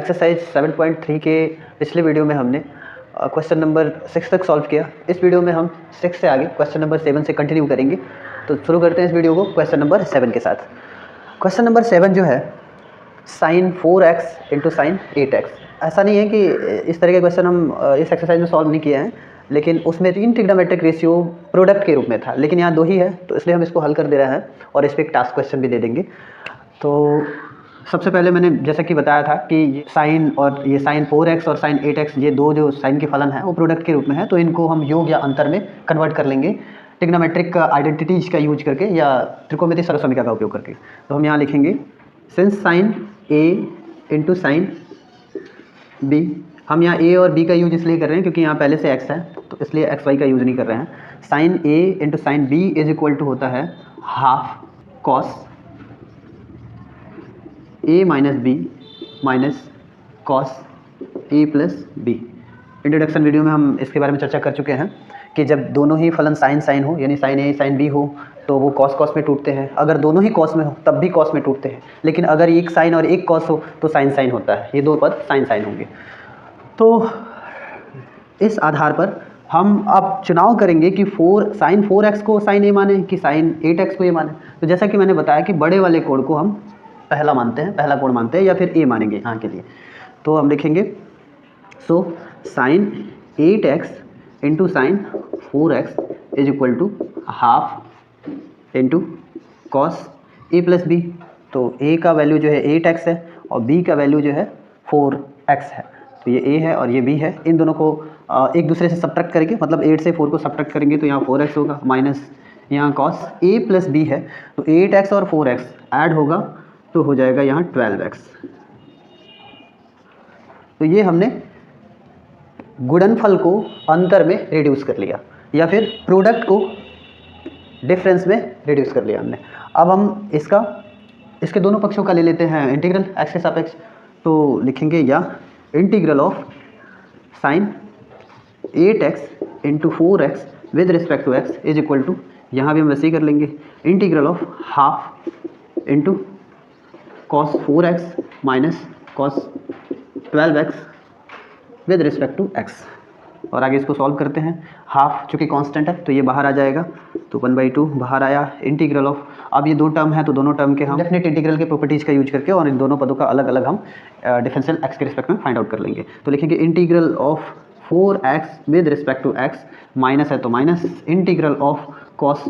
Exercise 7.3 के पिछले video में हमने क्वेश्चन नंबर 6 तक सॉल्व किया। इस वीडियो में हम 6 से आगे क्वेश्चन नंबर 7 से कंटिन्यू करेंगे। तो शुरू करते हैं इस वीडियो को क्वेश्चन नंबर 7 के साथ। क्वेश्चन नंबर 7 जो है sin 4x into sine 8x। ऐसा नहीं है कि इस तरह के क्वेश्चन हम इस एक्सरसाइज में सॉल्व नहीं किए हैं, लेकिन उसमें 3 ट्रिग्नोमेट्रिक रेशियो प्रोडक्ट के रूप में था, लेकिन यहाँ 2 ही है, तो इसलिए हम इसको हल कर दे रहे हैं और इस पर एक टास्क क्वेश्चन भी दे देंगे। तो सबसे पहले मैंने जैसा कि बताया था कि ये साइन और ये sin 4x और sin 8x, ये दो जो साइन के फलन हैं वो प्रोडक्ट के रूप में है, तो इनको हम योग या अंतर में कन्वर्ट कर लेंगे ट्रिग्नोमेट्रिक आइडेंटिटीज का यूज करके या त्रिकोणमितीय सरल समीकरण का उपयोग करके। तो हम यहाँ लिखेंगे since sign a into sine b। हम यहाँ a और b का यूज इसलिए कर रहे हैं क्योंकि यहाँ पहले से x है, तो इसलिए x y का यूज नहीं कर रहे हैं। Sine a into sine b is equal to होता है half cos a minus b minus cos a plus b. Introduction video में हम इसके बारे में चर्चा कर चुके हैं कि जब दोनों ही फलन साइन साइन हो, यानी साइन a साइन b हो, तो वो कॉस कॉस में टूटते हैं। अगर दोनों ही कॉस में हो तब भी कॉस में टूटते हैं, लेकिन अगर एक साइन और एक कॉस हो तो साइन साइन होता है। ये दो पद साइन साइन होंगे। तो इस आधार पर हम अब चुनाव करेंगे कि साइन 4x को साइन a माने कि साइन 8x को a माने। तो जैसा कि मैंने बताया कि बड़े वाले कोण को हम पहला मानते हैं, पहला कोण मानते हैं, या फिर a मानेंगे यहाँ के लिए। तो हम लिखेंगे so sine 8x into sine 4x is equal to half into cos a plus b. तो a का वैल्यू जो है 8x है और b का वैल्यू जो है 4x है। तो ये a है और ये b है। इन दोनों को एक दूसरे से सब्ट्रैक्ट करेंगे, मतलब 8 से 4 को सब्ट्रैक्ट करेंगे तो यहाँ 4x होगा, माइनस यहाँ कॉस a प्लस b है, तो 8x और 4x ऐड होगा तो हो जाएगा यहाँ 12x। तो ये हमने गुणनफल को अंतर में रिड्यूस कर लिया, या फिर प्रोडक्ट को डिफरेंस में रिड्यूस कर लिया हमने। अब हम इसके दोनों पक्षों का ले लेते हैं इंटीग्रल x के सापेक्ष। तो लिखेंगे या integral of sine 8x into 4x with respect to x is equal to, यहाँ भी हम वैसे ही कर लेंगे, integral of half into cos 4x minus cos 12x with respect to x। और आगे इसको सॉल्व करते हैं। हाफ चूँकि कांस्टेंट है तो ये बाहर आ जाएगा, तो 1/2 बाहर आया। इंटीग्रल ऑफ, अब ये दो टर्म है तो दोनों टर्म के हम डेफिनेट इंटीग्रल के प्रॉपर्टीज़ का यूज करके और इन दोनों पदों का अलग अलग हम डिफरेंशियल x के रिस्पेक्ट में फाइंड आउट कर लेंगे। तो लिखेंगे integral of 4x with respect to x, minus है तो minus integral of cos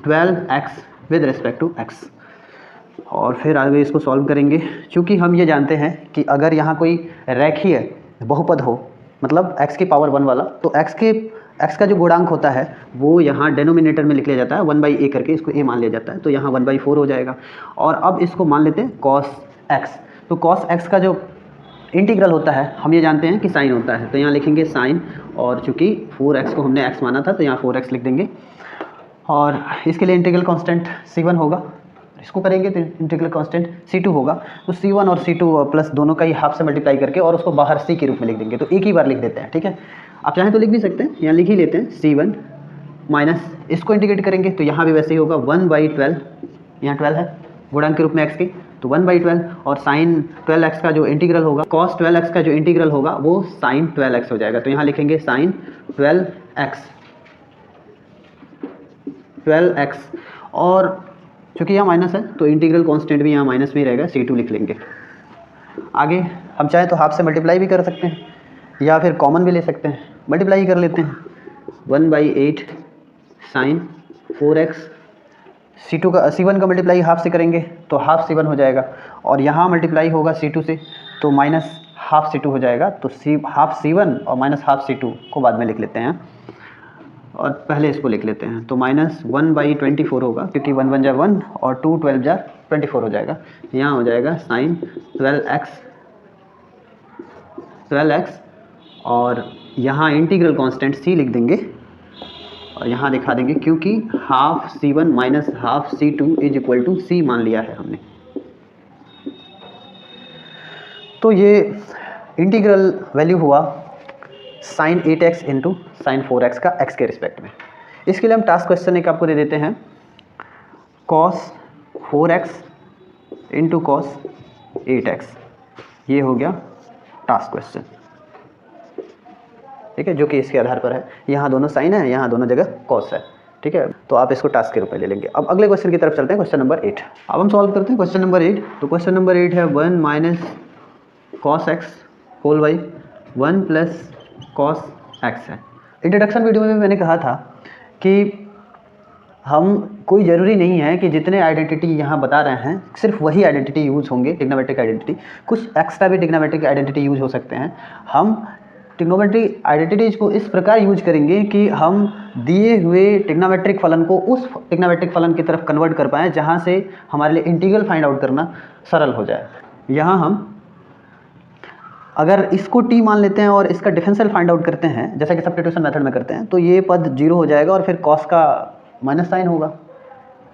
12x with respect to x। और फिर आगे इसको सॉल्व करेंगे। चूँकि हम ये जानते हैं कि अगर यहाँ कोई रेखीय बहुपद हो, मतलब x की पावर 1 वाला, तो x का जो गुणांक होता है वो यहाँ डेनोमिनेटर में लिख लिया जाता है 1/a करके, इसको a मान लिया जाता है, तो यहाँ 1/4 हो जाएगा। और अब इसको मान लेते हैं cos x। तो cos x का जो इंटीग्रल होता है हम ये जानते हैं कि साइन होता है, तो यहाँ लिखेंगे साइन, और चूँकि 4x को हमने x माना था तो यहाँ 4x लिख देंगे। और इसके लिए इंटीग्रल कांस्टेंट c1 होगा, इसको करेंगे तो इंटीग्रल कांस्टेंट c2 होगा। तो c1 और c2 प्लस दोनों का ही हाफ से मल्टीप्लाई करके और उसको बाहर c के रूप में लिख देंगे। तो एक ही बार लिख देते हैं, ठीक है। आप चाहें तो लिख भी सकते हैं, यहाँ लिख ही लेते हैं c1 माइनस, इसको इंटीग्रेट करेंगे तो यहाँ भी वैसे ही होगा 1/12, यहाँ 12 है गुणांक के रूप में x की, तो 1/12। और साइन 12x का जो इंटीग्रल होगा, cos 12x का जो इंटीग्रल होगा वो साइन 12x हो जाएगा। तो यहाँ लिखेंगे साइन 12x। और चूँकि यहाँ माइनस है तो इंटीग्रल कांस्टेंट भी यहाँ माइनस में ही रहेगा, c2 लिख लेंगे। आगे हम चाहें तो हाफ से मल्टीप्लाई भी कर सकते हैं या फिर कॉमन भी ले सकते हैं, मल्टीप्लाई ही कर लेते हैं। 1/8 साइन 4x, c1 का मल्टीप्लाई हाफ से करेंगे तो हाफ c1 हो जाएगा, और यहाँ मल्टीप्लाई होगा c2 से तो माइनस हाफ c2 हो जाएगा। तो हाफ c1 और माइनस हाफ c2 को बाद में लिख लेते हैं, और पहले इसको लिख लेते हैं। तो माइनस 1/24 होगा, क्योंकि 1 1 जा 1 और 2 12 जा 24 हो जाएगा। यहाँ हो जाएगा साइन 12x, और यहाँ इंटीग्रल कांस्टेंट c लिख देंगे और यहाँ दिखा देंगे, क्योंकि half c1 minus half c2 is equal to c मान लिया है हमने। तो ये इंटीग्रल वैल्यू हुआ sine 8x into sine 4x का x के रिस्पेक्ट में। इसके लिए हम टास्क क्वेश्चन एक आपको दे देते हैं, cos 4x into cos 8x, ये हो गया टास्क क्वेश्चन, ठीक है, जो कि इसके आधार पर है। यहाँ दोनों साइन है, यहाँ दोनों जगह कॉस है, ठीक है। तो आप इसको टास्क के रूप में ले लेंगे। अब अगले क्वेश्चन की तरफ चलते हैं, क्वेश्चन नंबर 8। अब हम सॉल्व करते हैं क्वेश्चन नंबर 8। तो क्वेश्चन नंबर 8 है 1 minus cos x whole by 1 plus cos x है। इंट्रोडक्शन वीडियो में मैंने कहा था कि हम कोई ज़रूरी नहीं है कि जितने आइडेंटिटी यहाँ बता रहे हैं सिर्फ वही आइडेंटिटी यूज़ होंगे, ट्रिग्नोमेट्रिक आइडेंटिटी। कुछ एक्स्ट्रा भी ट्रिग्नोमेट्रिक आइडेंटिटी यूज़ हो सकते हैं। हम ट्रिग्नोमेट्रिक आइडेंटिटीज़ को इस प्रकार यूज करेंगे कि हम दिए हुए ट्रिग्नोमेट्रिक फलन को उस ट्रिग्नोमेट्रिक फलन की तरफ कन्वर्ट कर पाएँ जहाँ से हमारे लिए इंटीग्रल फाइंड आउट करना सरल हो जाए। यहाँ हम अगर इसको t मान लेते हैं और इसका डिफरेंशियल फाइंड आउट करते हैं, जैसा कि सब्स्टिट्यूशन मेथड में करते हैं, तो ये पद 0 हो जाएगा और फिर कॉस का माइनस साइन होगा।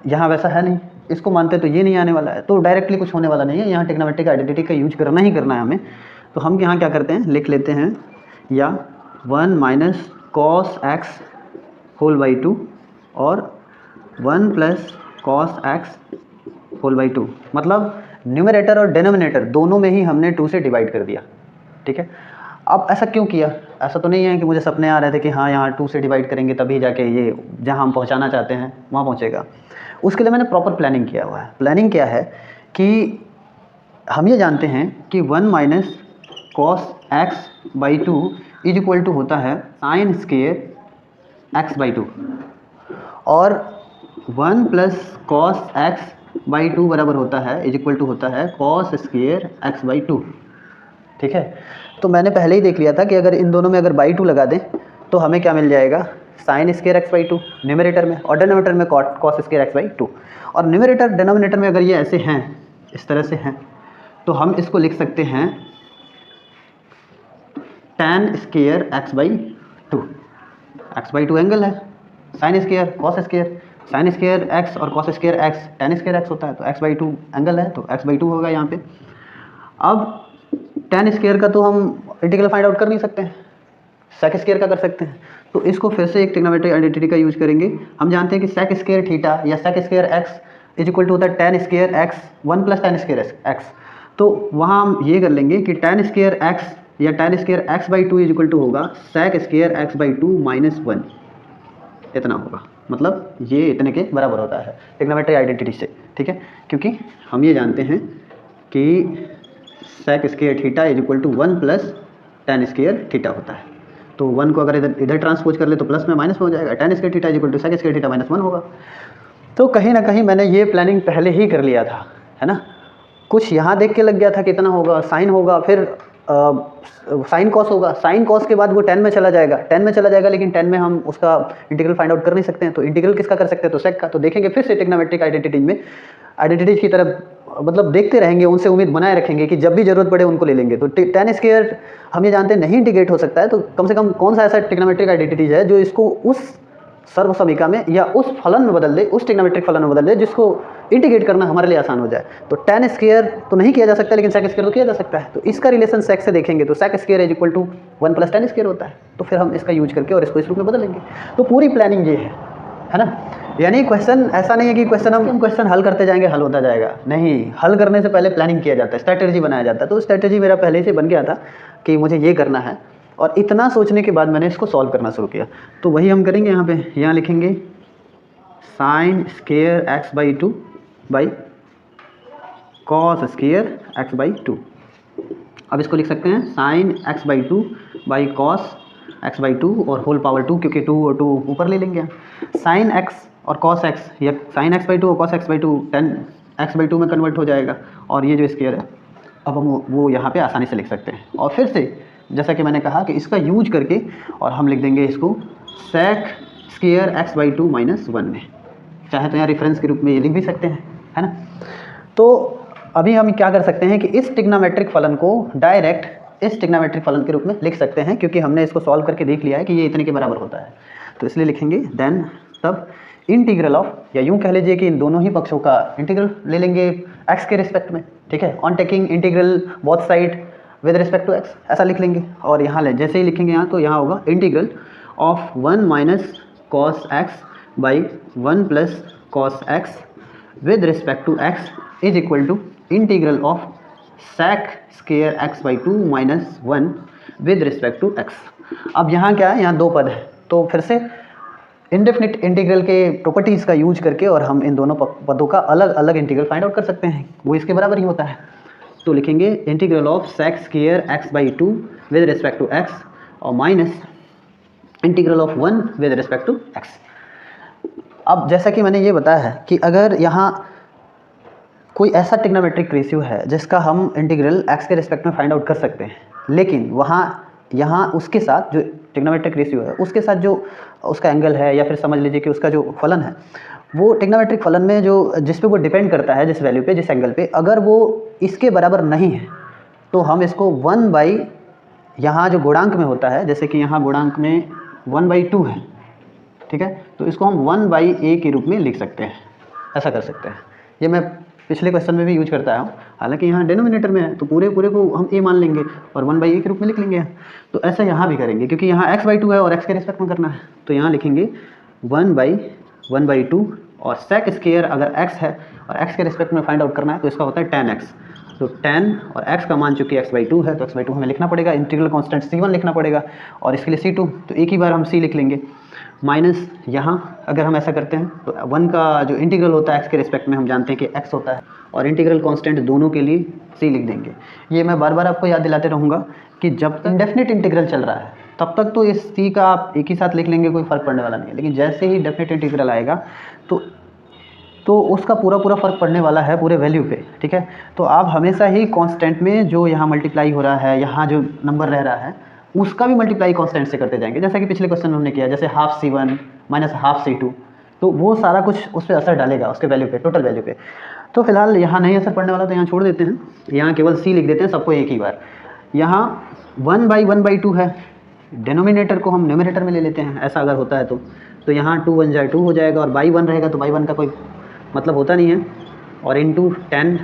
यहाँ वैसा है नहीं, इसको मानते हैं तो ये नहीं आने वाला है, तो डायरेक्टली कुछ होने वाला नहीं है। यहाँ ट्रिग्नोमेट्रिक आइडेंटिटी का यूज करना ही करना है हमें। तो हम यहाँ क्या करते हैं, लिख लेते हैं या 1 minus cos x whole by 2 और 1 plus cos x whole by 2, मतलब न्यूमरेटर और डिनोमिनेटर दोनों में ही हमने 2 से डिवाइड कर दिया, ठीक है। अब ऐसा क्यों किया? ऐसा तो नहीं है कि मुझे सपने आ रहे थे कि हाँ यहाँ 2 से डिवाइड करेंगे तभी जाके ये जहाँ हम पहुँचाना चाहते हैं वहाँ पहुँचेगा। उसके लिए मैंने प्रॉपर प्लानिंग किया हुआ है। प्लानिंग क्या है कि हम ये जानते हैं कि 1 minus cos x by 2 is equal to होता है साइन स्क्वायर एक्स बाई 2 और 1 प्लस कॉस एक्स बाई 2 बराबर होता है इज इक्वल टू होता है कॉस स्क्वायर एक्स बाई 2, ठीक है। तो मैंने पहले ही देख लिया था कि अगर इन दोनों में अगर बाई 2 लगा दें तो हमें क्या मिल जाएगा, sign square x by 2 numerator में और डिनोमिनेटर में कॉस स्क्वायर एक्स बाई 2। और न्यूमरेटर डिनोमिनेटर में अगर ये ऐसे हैं, इस तरह से हैं, तो हम इसको लिख सकते हैं tan square x by 2। X by 2 angle है, sine square cos square, sine square x और cos square x tan square x होता है, तो एक्स बाई 2 एंगल है तो एक्स बाई 2 होगा यहाँ पे। अब tan स्क्वायर का तो हम इंटीग्रल फाइंड आउट कर नहीं सकते हैं, सेक स्क्वायर का कर सकते हैं। तो इसको फिर से एक ट्रिग्नोमेट्रिक आइडेंटिटी का यूज करेंगे। हम जानते हैं कि सेक स्क्वायर थीटा या sec square x is equal to होता है tan square x 1 plus tan square x. तो वहाँ हम ये कर लेंगे कि tan स्क्वायर एक्स या tan square x by 2 is equal to होगा sec square x by 2 minus 1, इतना होगा। मतलब ये इतने के बराबर होता है ट्रिग्नोमेट्रिक आइडेंटिटी से, ठीक है। क्योंकि हम ये जानते हैं कि sec square theta is equal to 1 plus tan square theta होता है। तो 1 को अगर इधर ट्रांसपोज कर ले तो प्लस में माइनस में हो जाएगा, tan square theta is equal to sec square theta minus 1 होगा। तो कहीं ना कहीं मैंने ये प्लानिंग पहले ही कर लिया था, है ना। कुछ यहाँ देख के लग गया था कितना होगा, साइन होगा, फिर साइन कॉस होगा, साइन कॉस के बाद वो 10 में चला जाएगा, 10 में चला जाएगा, लेकिन 10 में हम उसका इंटीग्रल फाइंड आउट कर नहीं सकते हैं। तो इंटीग्रल किसका कर सकते हैं, तो सेक का। तो देखेंगे फिर से ट्रिग्नोमेट्रिक आइडेंटिटीज की तरफ मतलब देखते रहेंगे, उनसे उम्मीद बनाए रखेंगे कि जब भी जरूरत पड़े उनको ले लेंगे। तो tan स्क्वायर हम ये जानते हैं नहीं इंटीग्रेट हो सकता है, तो कम से कम कौन सा ऐसा ट्रिग्नोमेट्रिक आइडेंटिटीज है जो इसको उस सर्व समीका में या उस फलन में बदल दे, उस ट्रिग्नोमेट्रिक फलन में बदल दे जिसको इंटीग्रेट करना हमारे लिए आसान हो जाए। तो tan स्क्वायर तो नहीं किया जा सकता, लेकिन सेक स्क्वायर तो किया जा सकता है। तो इसका रिलेशन सेक से देखेंगे तो sec square is equal to 1 plus tan square होता है। तो फिर हम इसका यूज करके और इसको इस रूप में बदलेंगे। तो पूरी प्लानिंग ये है ना। यानी क्वेश्चन ऐसा नहीं है कि हम क्वेश्चन हल करते जाएंगे हल होता जाएगा, नहीं, हल करने से पहले प्लानिंग किया जाता है, स्ट्रैटेजी बनाया जाता है। तो स्ट्रैटेजी मेरा पहले से बन गया था कि मुझे ये करना है, और इतना सोचने के बाद मैंने इसको सॉल्व करना शुरू किया। तो वही हम करेंगे यहाँ पे, यहाँ लिखेंगे sign square x by 2 by cos square x by 2। अब इसको लिख सकते हैं sine x by 2 by cos x by 2 और होल पावर 2, क्योंकि 2 और 2 ऊपर ले लेंगे। साइन एक्स और कॉस एक्स या साइन एक्स बाई 2 और cos x by 2 tan x by 2 में कन्वर्ट हो जाएगा, और ये जो स्क्वायर है अब हम वो यहाँ पे आसानी से लिख सकते हैं। और फिर से जैसा कि मैंने कहा कि इसका यूज करके और हम लिख देंगे इसको sec square x by 2 minus 1 में, चाहे तो यहाँ रेफरेंस के रूप में ये लिख भी सकते हैं, है ना। तो अभी हम क्या कर सकते हैं कि इस ट्रिग्नोमेट्रिक फलन को डायरेक्ट इस ट्रिग्नोमेट्रिक फलन के रूप में लिख सकते हैं, क्योंकि हमने इसको सॉल्व करके देख लिया है कि ये इतने के बराबर होता है। तो इसलिए लिखेंगे देन तब इंटीग्रल ऑफ, या यूँ कह लीजिए कि इन दोनों ही पक्षों का इंटीग्रल ले लेंगे एक्स के रिस्पेक्ट में, ठीक है। On taking integral both side with respect to x, ऐसा लिख लेंगे। और यहाँ ले जैसे ही लिखेंगे यहाँ, तो यहाँ होगा integral of 1 minus cos x by 1 plus cos x with respect to x is equal to integral of sec square x by two minus 1 with respect to x। अब यहाँ क्या है, यहाँ दो पद है, तो फिर से इंडेफिनिट इंटीग्रल के प्रॉपर्टीज़ का यूज करके और हम इन दोनों पदों का अलग अलग इंटीग्रल फाइंड आउट कर सकते हैं। वो इसके बराबर ही होता है। तो लिखेंगे integral of sec square x by two with respect to x और minus integral of 1 with respect to x। अब जैसा कि मैंने ये बताया है कि अगर यहाँ कोई ऐसा ट्रिग्नोमेट्रिक रेशियो है जिसका हम इंटीग्रल x के रिस्पेक्ट में फाइंड आउट कर सकते हैं, लेकिन वहाँ यहाँ उसके साथ जो ट्रिग्नोमेट्रिक रेशियो है उसके साथ जो उसका एंगल है या फिर समझ लीजिए कि उसका जो फलन है, वो ट्रिग्नोमेट्रिक फलन में जो जिस पे वो डिपेंड करता है, जिस वैल्यू पे, जिस एंगल पे, अगर वो इसके बराबर नहीं है तो हम इसको 1 बाई यहाँ जो गुणांक में होता है, जैसे कि यहाँ गुणांक में 1 बाई 2 है, ठीक है, तो इसको हम 1 बाई a के रूप में लिख सकते हैं। ऐसा कर सकते हैं। ये मैं पिछले क्वेश्चन में भी यूज करता हूँ, हालांकि यहाँ डिनोमिनेटर में है तो पूरे को हम a मान लेंगे और 1 बाई a के रूप में लिख लेंगे। तो ऐसा यहाँ भी करेंगे क्योंकि यहाँ x बाई 2 है और x के रिस्पेक्ट में करना है, तो यहाँ लिखेंगे 1 बाई 2 और सेक स्क्वायर अगर x है और x के रिस्पेक्ट में फाइंड आउट करना है तो इसका होता है tan x। तो tan और x का मान चूँकि x बाई 2 है तो x बाई 2 हमें लिखना पड़ेगा, इंटीग्रल कांस्टेंट c1 लिखना पड़ेगा और इसके लिए c2, तो एक ही बार हम c लिख लेंगे। माइनस यहाँ अगर हम ऐसा करते हैं तो 1 का जो इंटीग्रल होता है x के रिस्पेक्ट में हम जानते हैं कि x होता है और इंटीग्रल कांस्टेंट दोनों के लिए c लिख देंगे। ये मैं बार बार आपको याद दिलाते रहूँगा कि जब तक इंडेफिनिट इंटीग्रल चल रहा है तब तक तो इस c का आप एक ही साथ लिख लेंगे, कोई फ़र्क पड़ने वाला नहीं है, लेकिन जैसे ही डेफिनिट इंटीग्रल आएगा तो उसका पूरा फ़र्क पड़ने वाला है पूरे वैल्यू पे, ठीक है। तो आप हमेशा ही कांस्टेंट में जो यहाँ मल्टीप्लाई हो रहा है, यहाँ जो नंबर रह रहा है उसका भी मल्टीप्लाई कांस्टेंट से करते जाएंगे, जैसा कि पिछले क्वेश्चन में हमने किया, जैसे half c1 minus half c2, तो वो सारा कुछ उस पर असर डालेगा उसके वैल्यू पे, टोटल वैल्यू पे। तो फिलहाल यहाँ नहीं असर पड़ने वाला तो यहाँ छोड़ देते हैं, यहाँ केवल c लिख देते हैं सबको एक ही बार। यहाँ 1 बाई 2 है, डिनोमिनेटर को हम न्यूमरेटर में ले लेते हैं, ऐसा अगर होता है तो यहाँ 2 1 जाए 2 हो जाएगा और बाई 1 रहेगा तो बाई 1 का कोई मतलब होता नहीं है, और इंटू 10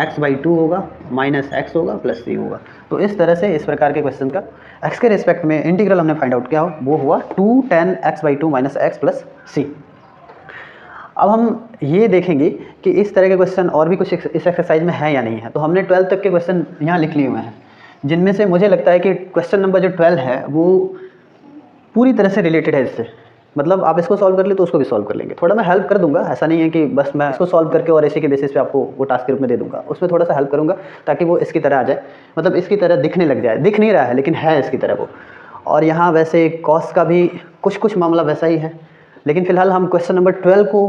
x बाई 2 होगा माइनस x होगा प्लस c होगा। तो इस तरह से इस प्रकार के क्वेश्चन का x के रिस्पेक्ट में इंटीग्रल हमने फाइंड आउट किया, वो हुआ 2 10 x by 2 minus x plus c। अब हम ये देखेंगे कि इस तरह के क्वेश्चन और भी कुछ इस एक्सरसाइज में है या नहीं है। तो हमने 12 तक के क्वेश्चन यहाँ लिख लिए हुए हैं, जिनमें से मुझे लगता है कि क्वेश्चन नंबर जो 12 है वो पूरी तरह से रिलेटेड है इससे, मतलब आप इसको सॉल्व कर ले तो उसको भी सॉल्व कर लेंगे। थोड़ा मैं हेल्प कर दूंगा, ऐसा नहीं है कि बस मैं इसको सॉल्व करके और इसी के बेसिस पे आपको वो टास्क के रूप में दे दूंगा, उसमें थोड़ा सा हेल्प करूंगा ताकि वो इसकी तरह आ जाए, मतलब इसकी तरह दिखने लग जाए। दिख नहीं रहा है लेकिन है इसकी तरह वो। और यहाँ वैसे कॉस का भी कुछ मामला वैसा ही है, लेकिन फिलहाल हम क्वेश्चन नंबर 12 को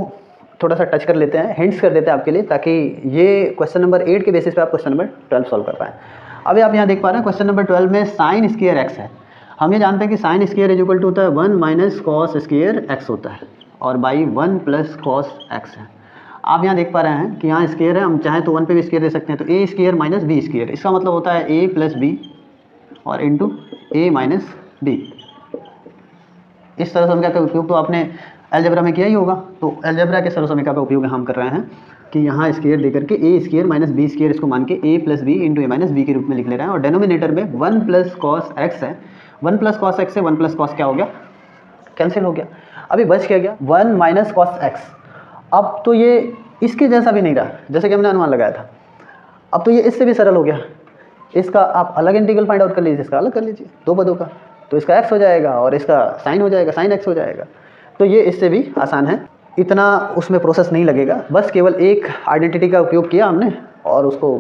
थोड़ा सा टच कर लेते हैं, हिंट्स कर देते हैं आपके लिए, ताकि ये क्वेश्चन नंबर 8 के बेसिस पे आप क्वेश्चन नंबर 12 सॉल्व कर पाएँ। अभी आप यहाँ देख पा रहे हैं क्वेश्चन नंबर 12 में साइन स्क्वायर एक्स है। हम ये जानते हैं कि sine square is equal to होता है 1 माइनस कॉस स्क्वायर एक्स होता है और बाई 1 प्लस कॉस एक्स है। आप यहाँ देख पा रहे हैं कि यहाँ स्क्वायर है, हम चाहें तो 1 पे भी स्क्वायर दे सकते हैं, तो ए स्क्वायर माइनस बी स्क्वायर, इसका मतलब होता है ए प्लस बी और इंटू ए माइनस बी। इस सरल समीकरण का उपयोग तो आपने अलजेब्रा में किया ही होगा, तो अलजेब्रा के सरल समीकरण का उपयोग हम कर रहे हैं कि यहाँ स्क्वायर दे करके ए स्क्वायर माइनस बी स्क्वायर इसको मान के ए प्लस बी इंटू ए माइनस बी के रूप में लिख ले रहे हैं, और डेनोमिनेटर में 1 प्लस कॉस एक्स है। 1 प्लस कॉस एक्स से 1 प्लस कॉस क्या हो गया, कैंसिल हो गया। अभी बच क्या गया 1 माइनस कॉस एक्स। अब तो ये इसके जैसा भी नहीं रहा जैसे कि हमने अनुमान लगाया था, अब तो ये इससे भी सरल हो गया। इसका आप अलग इंटीग्रल फाइंड आउट कर लीजिए, इसका अलग कर लीजिए दो पदों का, तो इसका x हो जाएगा और इसका साइन हो जाएगा, साइन x हो जाएगा। तो ये इससे भी आसान है, इतना उसमें प्रोसेस नहीं लगेगा, बस केवल एक आइडेंटिटी का उपयोग किया हमने और उसको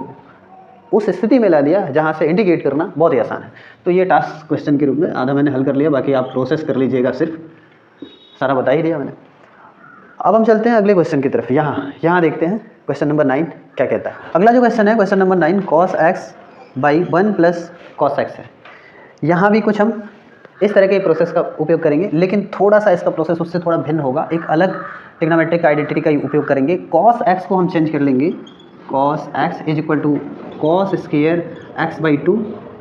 उस स्थिति में ला दिया जहाँ से इंडिकेट करना बहुत ही आसान है। तो ये टास्क क्वेश्चन के रूप में आधा मैंने हल कर लिया, बाकी आप प्रोसेस कर लीजिएगा, सिर्फ सारा बता ही दिया मैंने। अब हम चलते हैं अगले क्वेश्चन की तरफ। यहाँ देखते हैं क्वेश्चन नंबर 9 क्या कहता है। अगला जो क्वेश्चन है question number 9 cos x by 1 plus cos x है। यहाँ भी कुछ हम इस तरह के प्रोसेस का उपयोग करेंगे, लेकिन थोड़ा सा इसका प्रोसेस उससे थोड़ा भिन्न होगा। एक अलग ट्रिग्नोमेट्रिक आइडेंटिटी का उपयोग करेंगे। कॉस एक्स को हम चेंज कर लेंगे, cos x is equal to cos square x by 2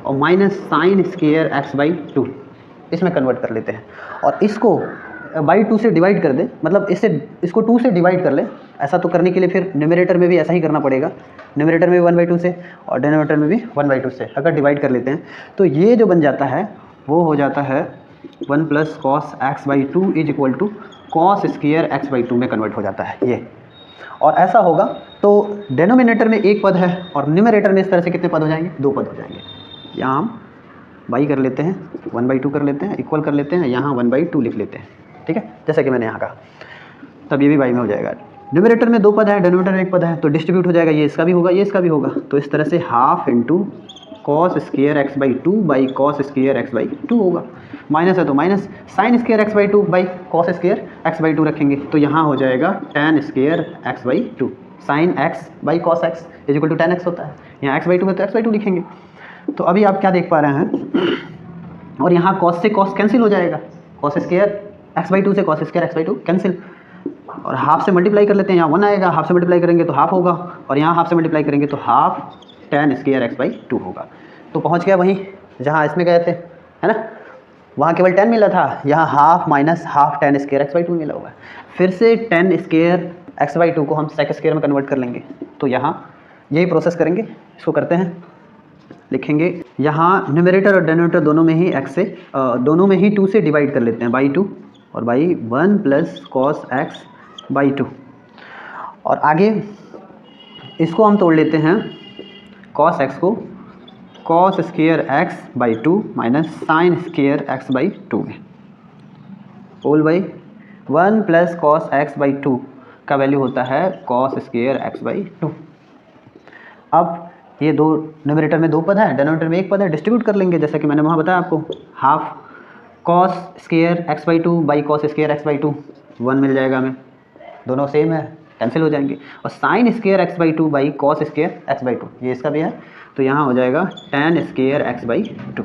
और minus sine square x by 2, इसमें कन्वर्ट कर लेते हैं और इसको बाई 2 से डिवाइड कर दें, मतलब इसको 2 से डिवाइड कर लें। ऐसा तो करने के लिए फिर न्यूमरेटर में भी ऐसा ही करना पड़ेगा, न्यूमरेटर में भी 1/2 से और डिनोमिनेटर में भी 1/2 से अगर डिवाइड कर लेते हैं तो ये जो बन जाता है वो हो जाता है 1 plus cos x by 2 is equal to cos square x by 2 में कन्वर्ट हो जाता है ये। और ऐसा होगा तो डेनोमिनेटर में एक पद है और न्यूमरेटर में इस तरह से कितने पद हो जाएंगे, 2 पद हो जाएंगे। यहाँ हम बाई कर लेते हैं, 1/2 कर लेते हैं, इक्वल कर लेते हैं, यहाँ 1/2 लिख लेते हैं, ठीक है, जैसा कि मैंने यहाँ कहा। तब ये भी बाई में हो जाएगा। न्यूमरेटर में 2 पद है, डेनोमिनेटर में 1 पद है, तो डिस्ट्रीब्यूट हो जाएगा, ये इसका भी होगा, ये इसका भी होगा। तो इस तरह से half into cos square x/2 by cos square x/2 होगा। माइनस है तो minus sine square x/2 by cos square x/2 रखेंगे, तो यहाँ हो जाएगा tan स्क्वायर x/2 साइन x by cos x is equal to tan x होता है। यहाँ x/2 है तो x/2 लिखेंगे। तो अभी आप क्या देख पा रहे हैं, और यहाँ कॉस से कॉस कैंसिल हो जाएगा, कॉस स्क्वायर x/2 से कॉस स्क्वायर x/2 कैंसिल, और हाफ से मल्टीप्लाई कर लेते हैं, यहाँ 1 आएगा, हाफ से मल्टीप्लाई करेंगे तो हाफ होगा, और यहाँ हाफ से मल्टीप्लाई करेंगे तो हाफ tan स्क्वायर x/2 होगा। तो पहुँच गया वहीं जहाँ इसमें गए थे, है ना, वहाँ केवल 10 मिला था, यहाँ half minus half tan square x/2 मिला हुआ है। फिर से tan स्क्वायर x/2 को हम सेक स्क्वायर में कन्वर्ट कर लेंगे, तो यहाँ यही प्रोसेस करेंगे। इसको करते हैं, लिखेंगे यहाँ न्यूमरेटर और डेनोमिनेटर दोनों में ही दोनों में ही 2 से डिवाइड कर लेते हैं, बाई 2 और बाई 1 प्लस कॉस x/2। और आगे इसको हम तोड़ लेते हैं, कॉस x को cos square x/2 minus sine square x/2 में, whole by 1 plus cos x/2 का वैल्यू होता है कॉस स्क्वायर x/2। अब ये दो न्यूमरेटर में 2 पद है, डेनोमिनेटर में 1 पद है, डिस्ट्रीब्यूट कर लेंगे जैसा कि मैंने वहाँ बताया आपको। Half cos square x/2 by cos square x/2 1 मिल जाएगा हमें, दोनों सेम है, कैंसिल हो जाएंगे। और sign square x/2 by cos square x/2 ये इसका भी है, तो यहाँ हो जाएगा tan स्क्वायर x/2।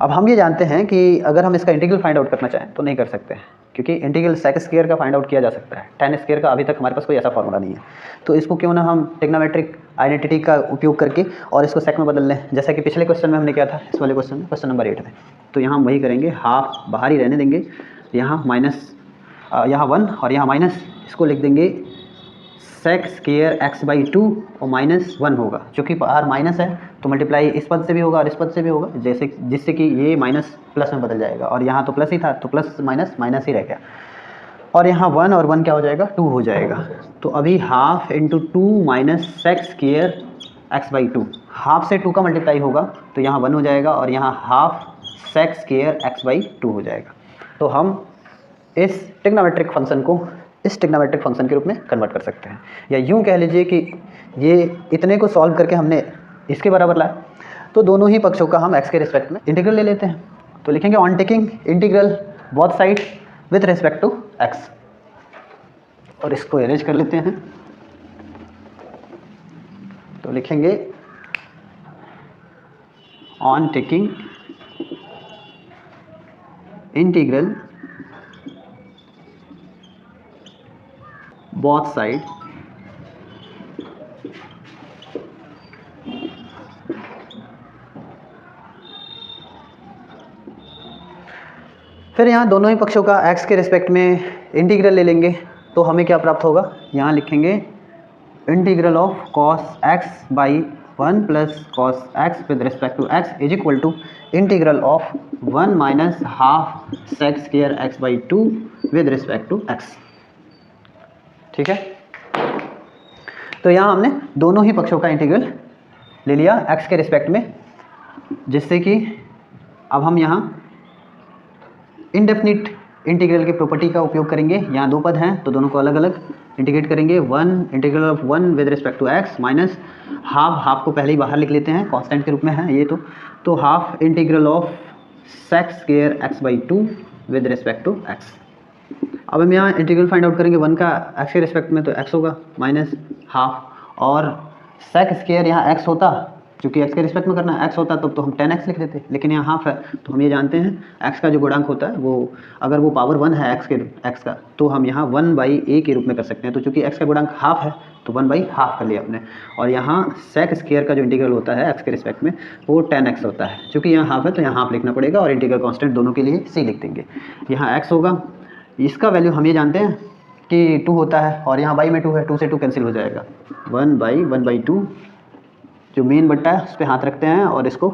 अब हम ये जानते हैं कि अगर हम इसका इंटीग्रल फाइंड आउट करना चाहें तो नहीं कर सकते हैं, क्योंकि इंटीग्रल सेक स्क्वायर का फाइंड आउट किया जा सकता है, tan स्क्वायर का अभी तक हमारे पास कोई ऐसा फॉर्मूला नहीं है। तो इसको क्यों ना हम ट्रिग्नोमेट्रिक आइडेंटिटी का उपयोग करके और इसको सेक में बदल लें, जैसा कि पिछले क्वेश्चन में हमने किया था, इस वाले क्वेश्चन में, क्वेश्चन नंबर 8 में। तो यहाँ हम वही करेंगे, हाफ बाहर ही रहने देंगे, यहाँ माइनस, यहाँ 1 और यहाँ माइनस, इसको लिख देंगे सेक स्क्वायर x/2 और माइनस 1 होगा, क्योंकि बाहर माइनस है तो मल्टीप्लाई इस पद से भी होगा और इस पद से भी होगा, जैसे जिससे कि ये माइनस प्लस में बदल जाएगा, और यहाँ तो प्लस ही था तो प्लस माइनस माइनस ही रह गया, और यहाँ 1 और 1 क्या हो जाएगा, 2 हो जाएगा। तो अभी half into 2 minus sec square x/2, half से 2 का मल्टीप्लाई होगा तो यहाँ 1 हो जाएगा, और यहाँ हाफ सेक स्क्वायर x/2 हो जाएगा। तो हम इस ट्रिग्नोमेट्रिक फंक्शन को इस ट्रिग्नोमेट्रिक फंक्शन के रूप में कन्वर्ट कर सकते हैं, या यूँ कह लीजिए कि ये इतने को सॉल्व करके हमने इसके बराबर लाया, तो दोनों ही पक्षों का हम x के रिस्पेक्ट में इंटीग्रल ले लेते हैं। तो लिखेंगे on taking integral both side with respect to x, और इसको अरेंज कर लेते हैं। तो लिखेंगे on taking integral both side फिर यहाँ दोनों ही पक्षों का x के रिस्पेक्ट में इंटीग्रल ले लेंगे, तो हमें क्या प्राप्त होगा, यहाँ लिखेंगे integral of cos x by 1 plus cos x with respect to x is equal to integral of 1 minus half sec square x/2 with respect to x। ठीक है, तो यहाँ हमने दोनों ही पक्षों का इंटीग्रल ले लिया x के रिस्पेक्ट में, जिससे कि अब हम यहाँ इंडेफिनिट इंटीग्रल की प्रॉपर्टी का उपयोग करेंगे। यहाँ 2 पद हैं तो दोनों को अलग अलग इंटीग्रेट करेंगे। 1 integral of 1 with respect to x minus half को पहले ही बाहर लिख लेते हैं, कांस्टेंट के रूप में है ये, तो half integral of sec square x/2 with respect to x। अब हम यहाँ इंटीग्रल फाइंड आउट करेंगे 1 का x के रिस्पेक्ट में, तो x होगा माइनस हाफ, और सेक स्क्वायर यहाँ x होता, क्योंकि x के रिस्पेक्ट में करना है, x होता तो हम 10x लिख देते, लेकिन यहाँ हाफ है तो हम ये जानते हैं x का जो गुणांक होता है वो अगर वो पावर 1 है x का, तो हम यहाँ 1/a के रूप में कर सकते हैं। तो चूँकि x का गुणांक हाफ है तो 1/2 कर लिया आपने, और यहाँ सेक स्क्वायर का जो इंटीग्रल होता है x के रिस्पेक्ट में वो 10x होता है, चूँकि यहाँ हाफ है तो यहाँ हाफ लिखना पड़ेगा, और इंटीग्रल कॉन्स्टेंट दोनों के लिए c लिख देंगे। यहाँ x होगा, इसका वैल्यू हम ये जानते हैं कि 2 होता है, और यहाँ बाई में 2 है, 2 से 2 कैंसिल हो जाएगा, 1/1/2 जो मेन बट्टा है उस पर हाथ रखते हैं और इसको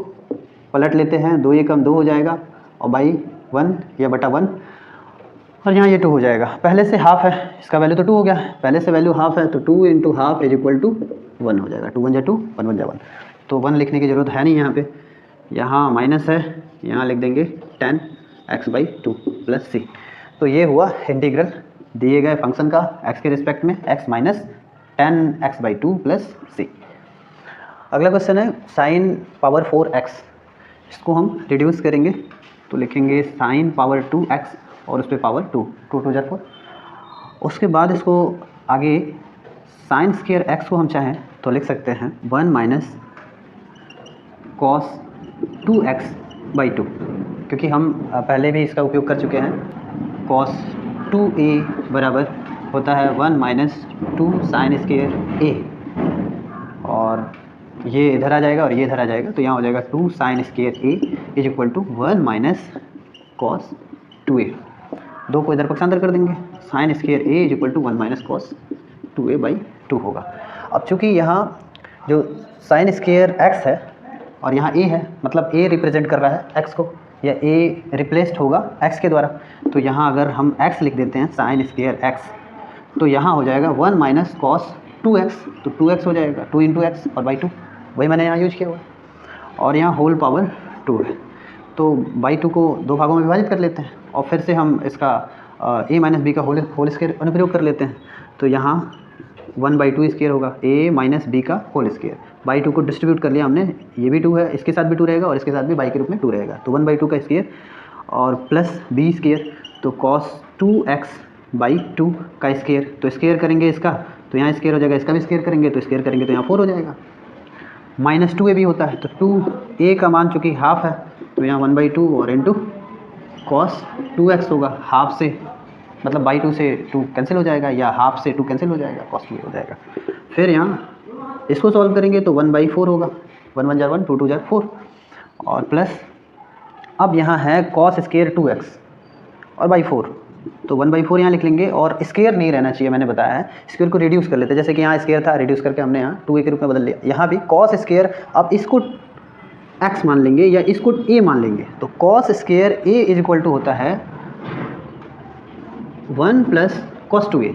पलट लेते हैं, 2 ये कम 2 हो जाएगा, और बाई 1 या बटा 1, और यहाँ ये 2 हो जाएगा, पहले से हाफ है, इसका वैल्यू तो 2 हो गया, पहले से वैल्यू हाफ है तो 2 into half is equal to 1 हो जाएगा। 2 1 जा 2, 1 1 जा 1, तो 1 लिखने की ज़रूरत है नहीं यहाँ पे, यहाँ माइनस है, यहाँ लिख देंगे 10x/2 प्लस c। तो ये हुआ इंटीग्रल दिए गए फंक्शन का x के रिस्पेक्ट में, x minus 10x/2 plus c। अगला क्वेश्चन है साइन पावर 4x, इसको हम रिड्यूस करेंगे तो लिखेंगे साइन पावर 2x और उस पर पावर 2, 2 2 जा 4। उसके बाद इसको आगे साइन स्क्वायर x को हम चाहें तो लिख सकते हैं 1 माइनस कॉस 2x/2, क्योंकि हम पहले भी इसका उपयोग कर चुके हैं। कॉस 2a बराबर होता है 1 माइनस 2 साइन स्क्वायर a, और ये इधर आ जाएगा और ये इधर आ जाएगा, तो यहाँ हो जाएगा 2 sine square a is equal to 1 minus cos 2a। 2 को इधर पक्षांतर कर देंगे, sine square a is equal to 1 minus cos 2a/2 होगा। अब चूँकि यहाँ जो साइन स्क्वायर x है और यहाँ a है, मतलब a रिप्रेजेंट कर रहा है x को, या a रिप्लेस्ड होगा x के द्वारा, तो यहाँ अगर हम x लिख देते हैं साइन स्क्वायर x, तो यहाँ हो जाएगा 1 माइनस कॉस 2x, तो 2x हो जाएगा, 2 इंटू एक्स और बाई 2, वही मैंने यहाँ यूज किया हुआ, और यहाँ होल पावर 2 है, तो बाई 2 को 2 भागों में विभाजित कर लेते हैं और फिर से हम इसका a माइनस बी का होल स्क्वायर अनुप्रयोग कर लेते हैं, तो यहाँ 1/2 स्क्वायर होगा, a माइनस बी का होल स्क्वायर। बाई 2 को डिस्ट्रीब्यूट कर लिया हमने, ये भी 2 है, इसके साथ भी 2 रहेगा और इसके साथ भी बाई के रूप में 2 रहेगा, तो 1/2 का स्क्वायर और प्लस b स्क्वायर, तो कॉस 2x/2 का स्क्वायर, तो स्क्वायर करेंगे इसका तो यहाँ स्क्वायर हो जाएगा, इसका भी स्क्वायर करेंगे तो स्क्वायर करेंगे तो यहाँ 4 हो जाएगा। माइनस 2a भी होता है, तो 2a का मान चूँकि हाफ है तो यहाँ 1/2 और इंटू कॉस 2x होगा, हाफ से मतलब बाई 2 से 2 कैंसिल हो जाएगा, या हाफ से 2 कैंसिल हो जाएगा, कॉस 2 हो जाएगा। फिर यहाँ इसको सॉल्व करेंगे तो 1/4 होगा, 1 1 जा 1, 2 2 जा 4, और प्लस अब यहाँ है कॉस स्क्वायर 2x और बाई 4, तो 1/4 यहाँ लिख लेंगे, और स्क्वायर नहीं रहना चाहिए, मैंने बताया है स्क्वायर को रिड्यूस कर लेते हैं, जैसे कि यहाँ स्क्वायर था, रिड्यूस करके हमने यहाँ 2a के रूप में बदल लिया, यहाँ भी कॉस स्क्वायर, अब इसको x मान लेंगे या इसको a मान लेंगे, तो cos square a is equal to होता है 1 प्लस कॉस 2a,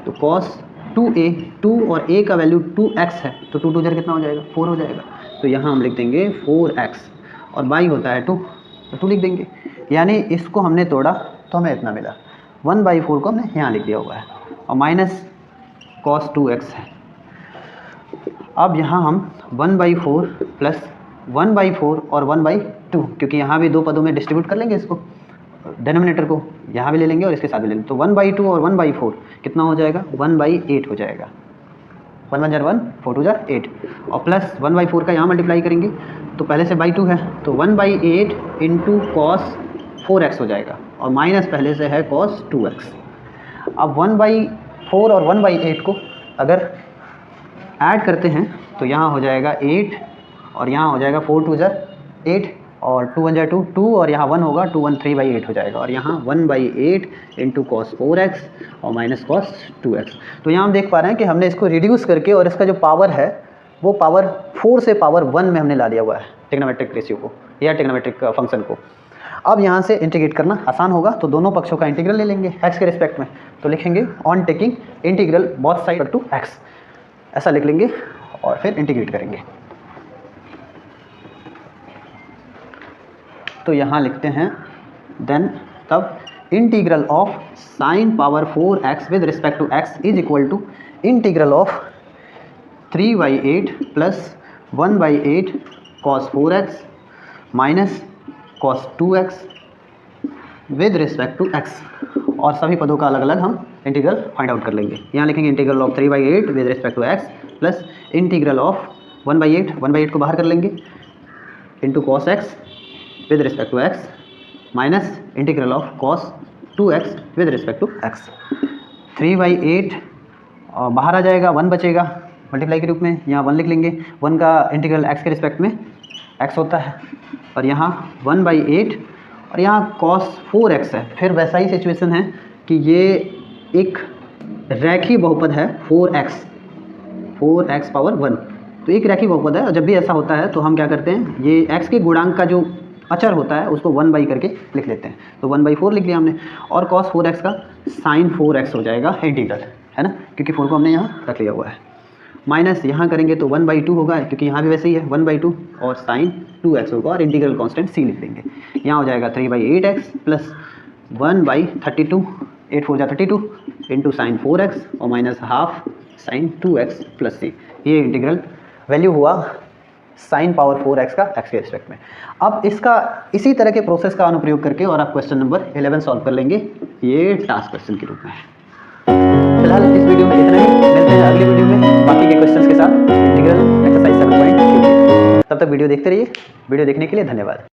तो कॉस 2a, 2 और a का वैल्यू 2x है, तो 2 2 जर कितना हो जाएगा, 4 हो जाएगा, तो यहाँ हम लिख देंगे 4x, और बाई होता है 2, तो 2 लिख देंगे, यानी इसको हमने तोड़ा तो हमें इतना मिला, 1/4 को हमने यहाँ लिख दिया हुआ है, और माइनस कॉस 2x है। अब यहाँ हम 1/4 प्लस 1/4 और 1/2, क्योंकि यहाँ भी 2 पदों में डिस्ट्रीब्यूट कर लेंगे इसको, डिनोमिनेटर को यहाँ भी ले लेंगे और इसके साथ भी ले लेंगे, तो 1/2 और 1/4 कितना हो जाएगा, 1/8 हो जाएगा, 1 1 जा 1, 4 2 जा 8, और प्लस 1/4 का यहाँ मल्टीप्लाई करेंगे तो पहले से बाई 2 है, तो 1/8 इंटू कॉस 4x हो जाएगा, और माइनस पहले से है कॉस 2x। अब 1/4 और 1/8 को अगर ऐड करते हैं तो यहाँ हो जाएगा 8, और यहाँ हो जाएगा 4 2 जा 8, और 2 1 जा 2, 2 और यहाँ 1 होगा, 2 1 3/8 हो जाएगा, और यहाँ 1/8 इंटू कॉस 4x और माइनस कॉस 2x। तो यहाँ हम देख पा रहे हैं कि हमने इसको रिड्यूस करके और इसका जो पावर है वो पावर 4 से पावर 1 में हमने ला दिया हुआ है ट्रिग्नोमेट्रिक रेशियो को या ट्रिग्नोमेट्रिक फंक्शन को। अब यहाँ से इंटीग्रेट करना आसान होगा, तो दोनों पक्षों का इंटीग्रल ले लेंगे x के रिस्पेक्ट में, तो लिखेंगे on taking integral both side to x, ऐसा लिख लेंगे और फिर इंटीग्रेट करेंगे। तो यहाँ लिखते हैं देन तब integral of sine power 4x with respect to x is equal to integral of 3/8 plus 1/8 cos 4x minus cos 2x with respect to x, और सभी पदों का अलग अलग हम इंटीग्रल फाइंड आउट कर लेंगे। यहाँ लिखेंगे integral of 3/8 with respect to x plus integral of 1/8 को बाहर कर लेंगे into cos x with respect to x minus integral of cos 2x with respect to x। 3/8 बाहर आ जाएगा, 1 बचेगा मल्टीप्लाई के रूप में, यहाँ 1 लिख लेंगे, 1 का इंटीग्रल x के रिस्पेक्ट में x होता है, और यहाँ 1/8 और यहाँ cos 4x है। फिर वैसा ही सिचुएशन है कि ये एक रैखिक बहुपद है 4x पावर 1, तो एक रैखिक बहुपद है, और जब भी ऐसा होता है तो हम क्या करते हैं, ये x के गुणांक का जो अचर होता है उसको 1 करके लिख लेते हैं, तो 1/4 लिख लिया हमने। और cos 4x का sin 4x हो जाएगा इंटीग्रल, है ना, क्योंकि 4 को हमने यहाँ रख लिया हुआ है। माइनस यहाँ करेंगे तो 1/2 होगा, क्योंकि यहाँ भी वैसे ही है 1/2, और sin 2x होगा, और इंटीग्रल कांस्टेंट c लिख देंगे। यहाँ हो जाएगा 3/8x प्लस 1/32, 8 4 जा 32 इंटू साइन 4x और minus half sine 2x plus c। ये इंटीग्रल वैल्यू हुआ साइन पावर 4x का x के रिस्पेक्ट में। अब इसका इसी तरह के प्रोसेस का अनुप्रयोग करके और आप क्वेश्चन नंबर 11 सॉल्व कर लेंगे ये टास्क क्वेश्चन के रूप में। फिलहाल इस वीडियो में इतना ही, मिलते हैं अगले वीडियो में बाकी के क्वेश्चंस के साथ इंटीग्रल एक्सरसाइज 7.2। तब तक वीडियो देखते रहिए। वीडियो देखने के लिए धन्यवाद।